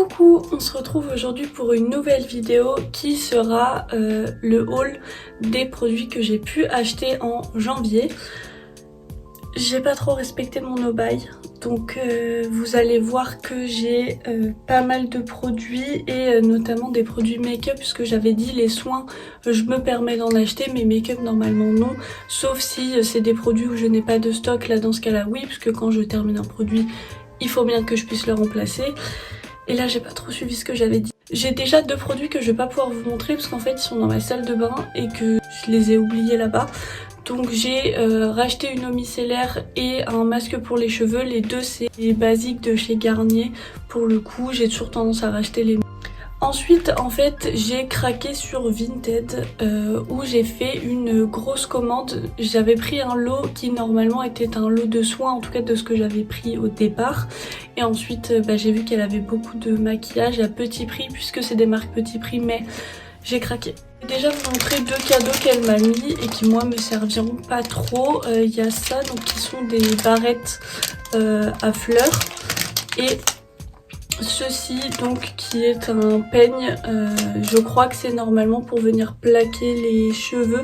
Coucou, on se retrouve aujourd'hui pour une nouvelle vidéo qui sera le haul des produits que j'ai pu acheter en janvier. J'ai pas trop respecté mon no-buy, donc vous allez voir que j'ai pas mal de produits et notamment des produits make-up, puisque j'avais dit les soins je me permets d'en acheter, mais make-up normalement non, sauf si c'est des produits où je n'ai pas de stock. Là dans ce cas là oui, puisque quand je termine un produit il faut bien que je puisse le remplacer. Et là j'ai pas trop suivi ce que j'avais dit. J'ai déjà deux produits que je vais pas pouvoir vous montrer parce qu'en fait ils sont dans ma salle de bain et que je les ai oubliés là-bas. Donc j'ai racheté une eau micellaire et un masque pour les cheveux. Les deux c'est les basiques de chez Garnier. Pour le coup j'ai toujours tendance à racheter les... Ensuite en fait j'ai craqué sur Vinted où j'ai fait une grosse commande. J'avais pris un lot qui normalement était un lot de soins, en tout cas de ce que j'avais pris au départ. Et ensuite j'ai vu qu'elle avait beaucoup de maquillage à petit prix, puisque c'est des marques petit prix, mais j'ai craqué. J'ai déjà vous montrer deux cadeaux qu'elle m'a mis et qui moi me serviront pas trop. Il y a ça donc qui sont des barrettes à fleurs, et ceci donc qui est un peigne, je crois que c'est normalement pour venir plaquer les cheveux.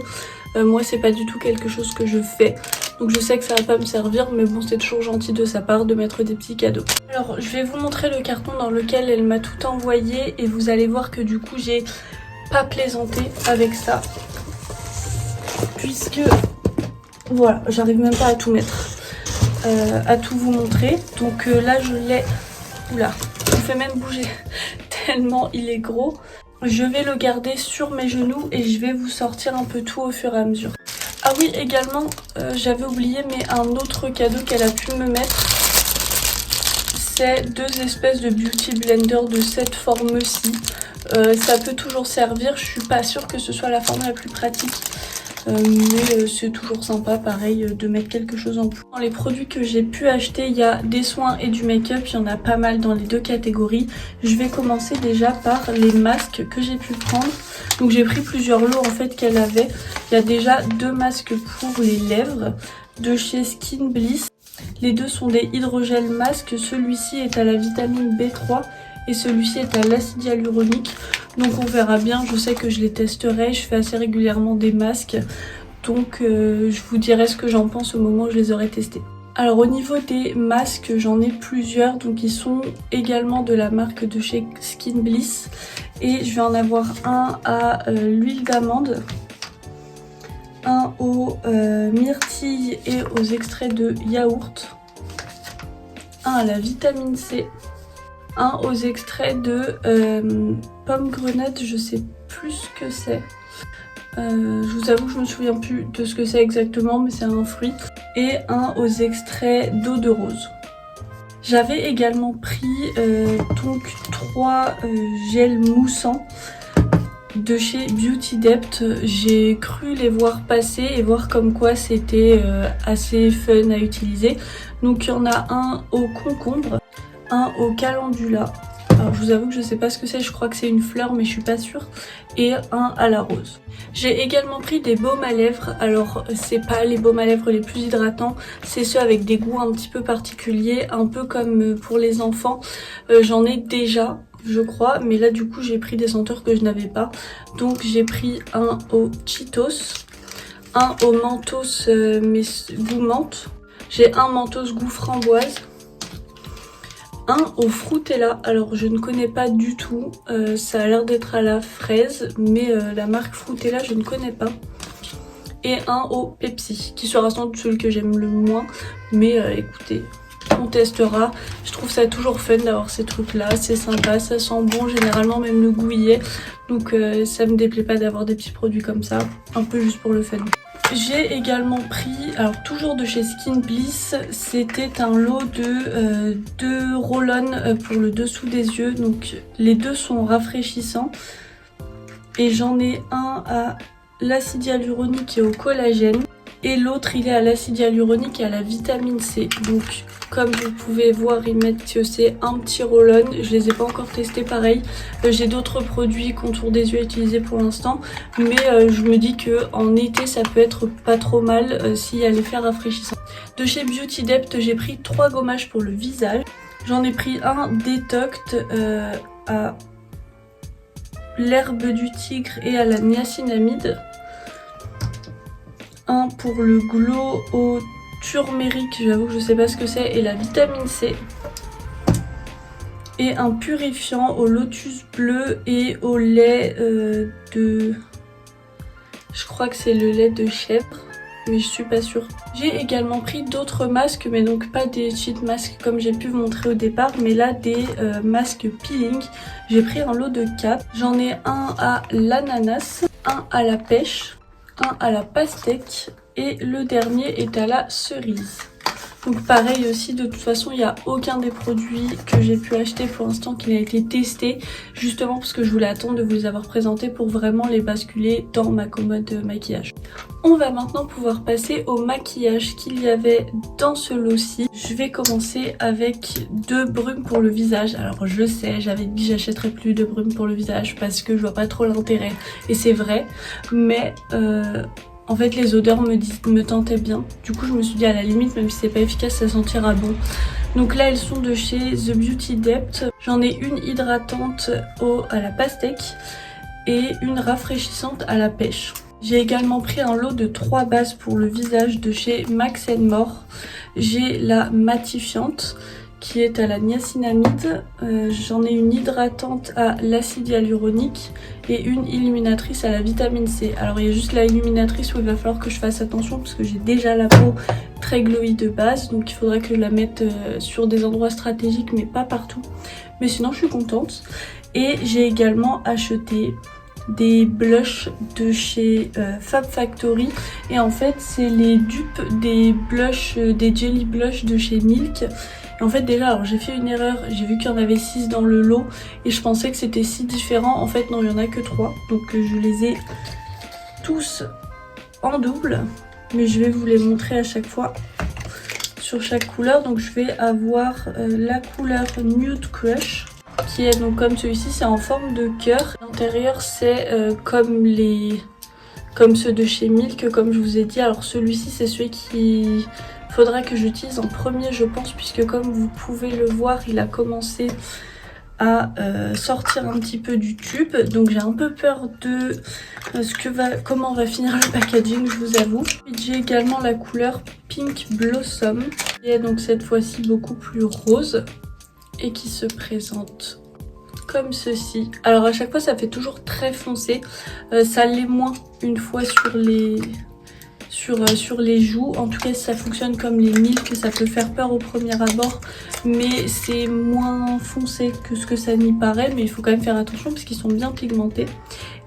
Moi c'est pas du tout quelque chose que je fais, donc je sais que ça va pas me servir, mais bon c'est toujours gentil de sa part de mettre des petits cadeaux. Alors je vais vous montrer le carton dans lequel elle m'a tout envoyé et vous allez voir que du coup j'ai pas plaisanté avec ça, puisque voilà, j'arrive même pas à tout mettre, à tout vous montrer. Donc là je l'ai, oula, il me fait même bouger tellement il est gros. Je vais le garder sur mes genoux et je vais vous sortir un peu tout au fur et à mesure. Ah oui, également j'avais oublié, mais un autre cadeau qu'elle a pu me mettre, c'est deux espèces de beauty blender de cette forme-ci. Ça peut toujours servir, je suis pas sûre que ce soit la forme la plus pratique, mais c'est toujours sympa pareil de mettre quelque chose en plus. Dans les produits que j'ai pu acheter, il y a des soins et du make-up, il y en a pas mal dans les deux catégories. Je vais commencer déjà par les masques que j'ai pu prendre. Donc j'ai pris plusieurs lots en fait qu'elle avait. Il y a déjà deux masques pour les lèvres de chez Skin Bliss. Les deux sont des hydrogel masques, celui-ci est à la vitamine B3 et celui-ci est à l'acide hyaluronique. Donc on verra bien, je sais que je les testerai, je fais assez régulièrement des masques, donc je vous dirai ce que j'en pense au moment où je les aurai testés. Alors au niveau des masques, j'en ai plusieurs, donc ils sont également de la marque de chez Skin Bliss, et je vais en avoir un à l'huile d'amande, un aux myrtilles et aux extraits de yaourt, un à la vitamine C, un aux extraits de pomme grenade, je sais plus ce que c'est. Je vous avoue que je me souviens plus de ce que c'est exactement, mais c'est un fruit. Et un aux extraits d'eau de rose. J'avais également pris donc 3 gels moussants de chez Beauty Depth. J'ai cru les voir passer et voir comme quoi c'était assez fun à utiliser. Donc il y en a un au concombre, un au calendula, alors je vous avoue que je sais pas ce que c'est, je crois que c'est une fleur mais je suis pas sûre, et un à la rose. J'ai également pris des baumes à lèvres. Alors c'est pas les baumes à lèvres les plus hydratants, c'est ceux avec des goûts un petit peu particuliers, un peu comme pour les enfants. J'en ai déjà je crois, mais là du coup j'ai pris des senteurs que je n'avais pas. Donc j'ai pris un au Cheetos, un au Mentos mais goût menthe, j'ai un Mentos goût framboise, un au Fruitella. Alors je ne connais pas du tout, ça a l'air d'être à la fraise, mais la marque Fruitella je ne connais pas. Et un au Pepsi, qui sera sans doute celui que j'aime le moins, mais écoutez, on testera. Je trouve ça toujours fun d'avoir ces trucs là, c'est sympa, ça sent bon, généralement même le goût y est, donc ça me déplaît pas d'avoir des petits produits comme ça, un peu juste pour le fun. J'ai également pris, alors toujours de chez Skin Bliss, c'était un lot de 2 roll-on pour le dessous des yeux. Donc les deux sont rafraîchissants. Et j'en ai un à l'acide hyaluronique et au collagène. Et l'autre il est à l'acide hyaluronique et à la vitamine C. Donc comme vous pouvez voir, ils mettent que c'est un petit roll-on. Je les ai pas encore testés pareil. J'ai d'autres produits contour des yeux à utiliser pour l'instant, mais je me dis que en été ça peut être pas trop mal s'il y a l'effet rafraîchissant. De chez Beauty Depth, j'ai pris 3 gommages pour le visage. J'en ai pris un Detox à l'herbe du tigre et à la niacinamide. Un pour le glow au turméric, j'avoue que je sais pas ce que c'est, et la vitamine C. Et un purifiant au lotus bleu et au lait de... Je crois que c'est le lait de chèvre, mais je suis pas sûre. J'ai également pris d'autres masques, mais donc pas des cheat masks comme j'ai pu vous montrer au départ, mais là des masques peeling. J'ai pris un lot de 4. J'en ai un à l'ananas, un à la pêche, un à la pastèque et le dernier est à la cerise. Donc pareil aussi, de toute façon il n'y a aucun des produits que j'ai pu acheter pour l'instant qui n'a été testé, justement parce que je voulais attendre de vous les avoir présentés pour vraiment les basculer dans ma commode maquillage. On va maintenant pouvoir passer au maquillage qu'il y avait dans ce lot-ci. Je vais commencer avec 2 brumes pour le visage. Alors je sais, j'avais dit que j'achèterais plus de brumes pour le visage parce que je vois pas trop l'intérêt, et c'est vrai, mais en fait les odeurs me tentaient bien. Du coup je me suis dit à la limite, même si c'est pas efficace, ça sentira bon. Donc là elles sont de chez The Beauty Depth. J'en ai une hydratante à la pastèque et une rafraîchissante à la pêche. J'ai également pris un lot de 3 bases pour le visage de chez Max & More. J'ai la matifiante qui est à la niacinamide, j'en ai une hydratante à l'acide hyaluronique et une illuminatrice à la vitamine C. Alors il y a juste la illuminatrice où il va falloir que je fasse attention parce que j'ai déjà la peau très glowy de base, donc il faudrait que je la mette sur des endroits stratégiques mais pas partout. Mais sinon je suis contente. Et j'ai également acheté des blushs de chez Fab Factory, et en fait c'est les dupes des blushs, des jelly blush de chez Milk. Et en fait déjà, alors j'ai fait une erreur, j'ai vu qu'il y en avait 6 dans le lot et je pensais que c'était 6 différents. En fait non, il n'y en a que 3, donc je les ai tous en double, mais je vais vous les montrer à chaque fois sur chaque couleur. Donc je vais avoir la couleur Nude Crush, qui est donc comme celui-ci, c'est en forme de cœur. L'intérieur c'est comme ceux de chez Milk, comme je vous ai dit. Alors celui-ci c'est celui qui faudra que j'utilise en premier je pense, puisque comme vous pouvez le voir il a commencé à sortir un petit peu du tube, donc j'ai un peu peur de comment va finir le packaging, je vous avoue. J'ai également la couleur Pink Blossom, qui est donc cette fois-ci beaucoup plus rose et qui se présente comme ceci. Alors à chaque fois ça fait toujours très foncé, ça l'est moins une fois sur les joues. En tout cas ça fonctionne comme les Milk, ça peut faire peur au premier abord, mais c'est moins foncé que ce que ça n'y paraît, mais il faut quand même faire attention parce qu'ils sont bien pigmentés.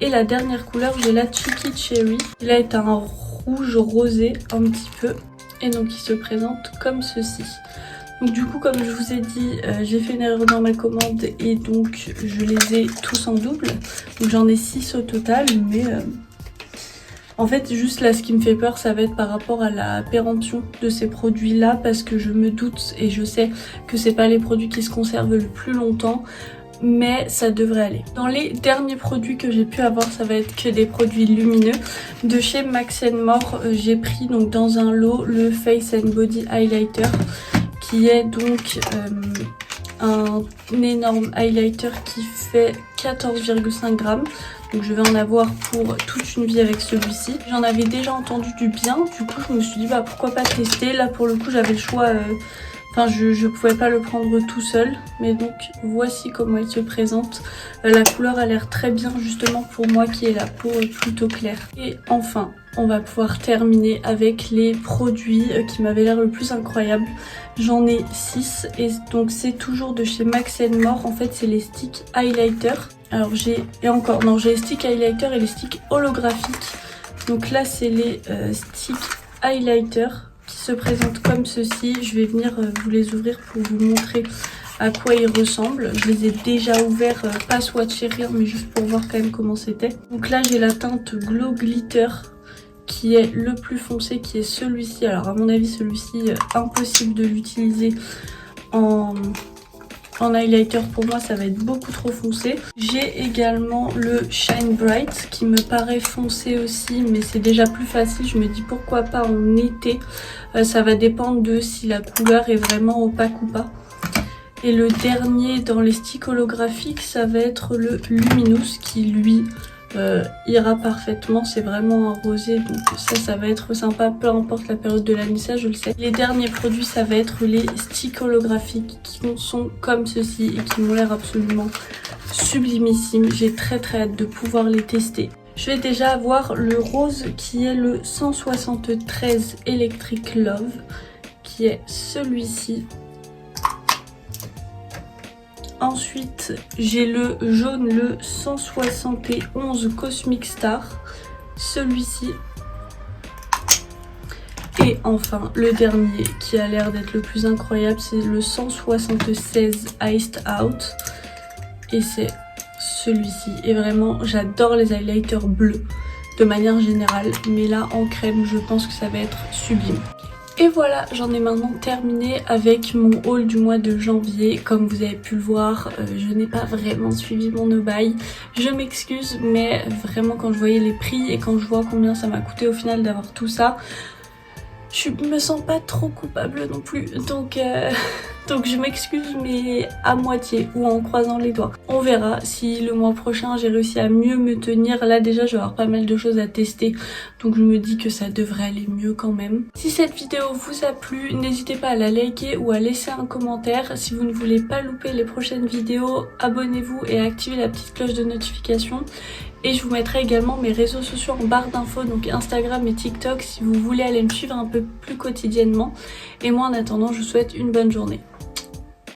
Et la dernière couleur, j'ai la Cheeky Cherry, qui là est un rouge rosé un petit peu, et donc il se présente comme ceci. Donc du coup comme je vous ai dit, j'ai fait une erreur dans ma commande et donc je les ai tous en double, donc j'en ai 6 au total, mais en fait juste là ce qui me fait peur ça va être par rapport à la péremption de ces produits là, parce que je me doute et je sais que c'est pas les produits qui se conservent le plus longtemps, mais ça devrait aller. Dans les derniers produits que j'ai pu avoir, ça va être que des produits lumineux. De chez Max & More, j'ai pris donc dans un lot le Face & Body Highlighter, qui est donc un énorme highlighter qui fait 14,5 grammes. Donc je vais en avoir pour toute une vie avec celui-ci. J'en avais déjà entendu du bien, du coup je me suis dit bah pourquoi pas tester. Là pour le coup j'avais le choix, enfin je pouvais pas le prendre tout seul. Mais donc voici comment il se présente. La couleur a l'air très bien justement pour moi qui ai la peau plutôt claire. Et enfin on va pouvoir terminer avec les produits qui m'avaient l'air le plus incroyable. J'en ai 6 et donc c'est toujours de chez Max & More. En fait c'est les sticks highlighter. Alors j'ai les sticks highlighter et les sticks holographiques. Donc là c'est les sticks highlighter qui se présentent comme ceci. Je vais venir vous les ouvrir pour vous montrer à quoi ils ressemblent. Je les ai déjà ouverts, pas swatché rien, mais juste pour voir quand même comment c'était. Donc là j'ai la teinte Glow Glitter qui est le plus foncé, qui est celui-ci. Alors à mon avis celui-ci impossible de l'utiliser en highlighter, pour moi ça va être beaucoup trop foncé. J'ai également le Shine Bright qui me paraît foncé aussi, mais c'est déjà plus facile, je me dis pourquoi pas en été. Ça va dépendre de si la couleur est vraiment opaque ou pas. Et le dernier dans les sticks holographiques, ça va être le Luminous qui lui ira parfaitement. C'est vraiment un rosé, donc ça va être sympa, peu importe la période de l'année, ça je le sais. Les derniers produits, ça va être les sticks holographiques qui sont comme ceci et qui m'ont l'air absolument sublimissimes. J'ai très hâte de pouvoir les tester. Je vais déjà avoir le rose qui est le 173 Electric Love, qui est celui-ci. Ensuite, j'ai le jaune, le 171 Cosmic Star, celui-ci. Et enfin, le dernier qui a l'air d'être le plus incroyable, c'est le 176 Iced Out. Et c'est celui-ci. Et vraiment, j'adore les highlighters bleus de manière générale. Mais là, en crème, je pense que ça va être sublime. Et voilà, j'en ai maintenant terminé avec mon haul du mois de janvier. Comme vous avez pu le voir, je n'ai pas vraiment suivi mon no-buy. Je m'excuse, mais vraiment quand je voyais les prix et quand je vois combien ça m'a coûté au final d'avoir tout ça, je me sens pas trop coupable non plus. Donc je m'excuse, mais à moitié ou en croisant les doigts. On verra si le mois prochain j'ai réussi à mieux me tenir. Là déjà je vais avoir pas mal de choses à tester, donc je me dis que ça devrait aller mieux quand même. Si cette vidéo vous a plu, n'hésitez pas à la liker ou à laisser un commentaire. Si vous ne voulez pas louper les prochaines vidéos, abonnez-vous et activez la petite cloche de notification. Et je vous mettrai également mes réseaux sociaux en barre d'infos, donc Instagram et TikTok si vous voulez aller me suivre un peu plus quotidiennement. Et moi en attendant, je vous souhaite une bonne journée.